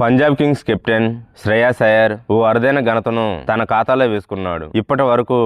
Punjab Kings captain Shreyas Iyer ఓ అరుదైన ఘనతను తన ఖాతాలో వేసుకున్నాడు. ఇప్పటి వరకు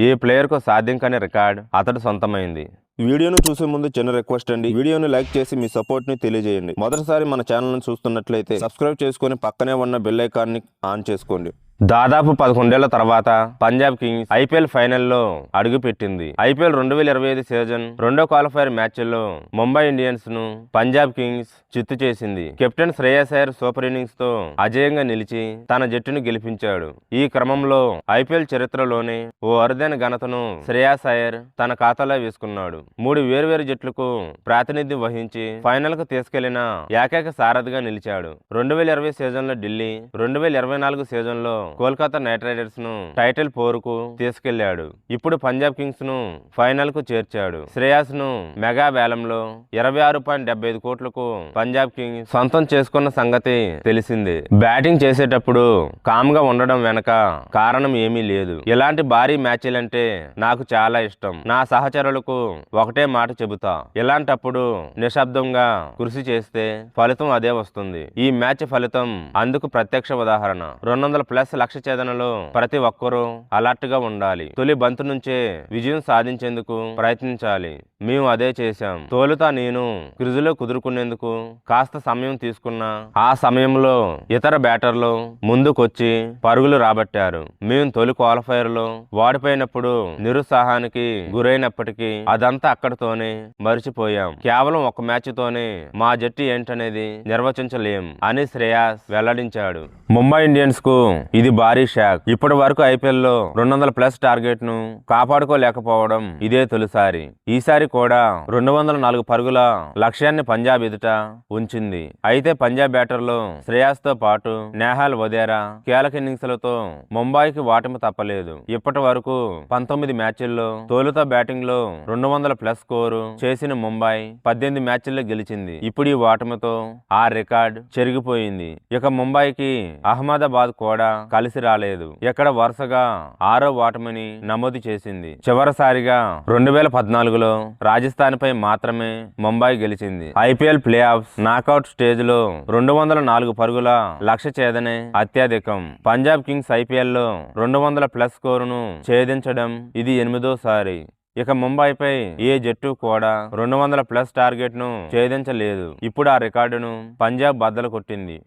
ఏ ప్లేయర్కు సాధ్యం కాని రికార్డ్ అతడు సొంతమైంది. వీడియోను చూసే ముందు చిన్న రిక్వెస్ట్ అండి, వీడియోను లైక్ చేసి మీ సపోర్ట్ ని తెలియజేయండి. మొదటిసారి మన ఛానల్ ను చూస్తున్నట్లయితే సబ్స్క్రైబ్ చేసుకుని పక్కనే ఉన్న బెల్ ఐకాన్ ని ఆన్ చేసుకోండి. దాదాపు 11 ఏళ్ల తర్వాత పంజాబ్ కింగ్స్ ఐపీఎల్ ఫైనల్లో అడుగుపెట్టింది. ఐపీఎల్ 2025 సీజన్ రెండో క్వాలిఫైర్ మ్యాచ్లో ముంబై ఇండియన్స్ ను పంజాబ్ కింగ్స్ చిత్తు చేసింది. Captain Shreyas Iyer super innings తో అజేయంగా నిలిచి తన జట్టును గెలిపించాడు. ఈ క్రమంలో ఐపీఎల్ చరిత్రలోనే ఓ అరుదైన ఘనతను శ్రేయాస్ అయ్యర్ తన ఖాతాలో వేసుకున్నాడు. 3 వేర్వేరు జట్లకు ప్రాతినిధ్యం వహించి ఫైనల్ కు తీసుకెళ్లిన ఏకైక సారథిగా నిలిచాడు. 2020 సీజన్లో ఢిల్లీ, 2024 సీజన్లో కోల్కతా నైట్ రైడర్స్ ను టైటిల్ పోరుకు తీసుకెళ్లాడు. ఇప్పుడు పంజాబ్ కింగ్స్ ను ఫైనల్ కు చేర్చాడు. శ్రేయాస్ ను మెగా వేలంలో 26.75 కోట్లకు పంజాబ్ కింగ్స్ సొంతం చేసుకున్న సంగతి తెలిసిందే. బ్యాటింగ్ చేసేటప్పుడు కామ్ గా ఉండడం వెనక కారణం ఏమీ లేదు. ఇలాంటి భారీ మ్యాచ్లంటే నాకు చాలా ఇష్టం. నా సహచరులకు ఒకటే మాట చెబుతా, ఇలాంటప్పుడు నిశ్శబ్దంగా కృషి చేస్తే ఫలితం అదే వస్తుంది. ఈ మ్యాచ్ ఫలితం అందుకు ప్రత్యక్ష ఉదాహరణ. 200+ లక్ష్య ఛేదనలో ప్రతి ఒక్కరూ అలర్ట్ గా ఉండాలి. తొలి బంతు నుంచే విజయం సాధించేందుకు ప్రయత్నించాలి. మేము అదే చేశాం. తోలుతా నేను క్రిజులో కుదురుకునేందుకు కాస్త సమయం తీసుకున్నా. ఆ సమయంలో ఇతర బ్యాటర్లు ముందుకొచ్చి పరుగులు రాబట్టారు. మేము తొలి క్వాలిఫైర్ లో వాడిపోయినప్పుడు నిరుత్సాహానికి గురైనప్పటికీ అదంతా అక్కడితోనే మరిచిపోయాం. కేవలం ఒక మ్యాచ్ తోనే మా జట్టు ఏంటనేది నిర్వచించలేం అని శ్రేయాస్ వెల్లడించాడు. ముంబై ఇండియన్స్ కు ఇది భారీ షాక్. ఇప్పటి వరకు ఐపీఎల్ లో 200+ టార్గెట్ ను కాపాడుకోలేకపోవడం ఇదే తొలిసారి. ఈసారి కూడా 204 పరుగుల లక్ష్యాన్ని పంజాబ్ ఎదుట ఉంచింది. అయితే పంజాబ్ బ్యాటర్లు శ్రేయాస్ తో పాటు నేహాల్ వదేరా కీలక ఇన్నింగ్స్లతో ముంబైకి ఓటమి తప్పలేదు. ఇప్పటి వరకు 19 మ్యాచ్ల్లో తొలుత బ్యాటింగ్ లో 200+ స్కోరు చేసిన ముంబై 18 మ్యాచ్ల్లో గెలిచింది. ఇప్పుడు ఈ ఓటమితో ఆ రికార్డ్ చెరిగిపోయింది. ఇక ముంబైకి అహ్మదాబాద్ కూడా కలిసి రాలేదు. ఇక్కడ వరుసగా 6వ ఓటమిని నమోదు చేసింది. చివరిసారిగా 2014లో రాజస్థాన్ పై మాత్రమే ముంబై గెలిచింది. IPL play offs knockout stage లో 204 పరుగుల లక్ష్య ఛేదనే అత్యధికం. పంజాబ్ కింగ్స్ ఐపీఎల్ లో 200+ స్కోరును ఛేదించడం ఇది 8వ సారి. ఇక ముంబైపై ఏ జట్టు కూడా 200+ టార్గెట్ ను ఛేదించలేదు. ఇప్పుడు ఆ రికార్డును పంజాబ్ బద్దలు కొట్టింది.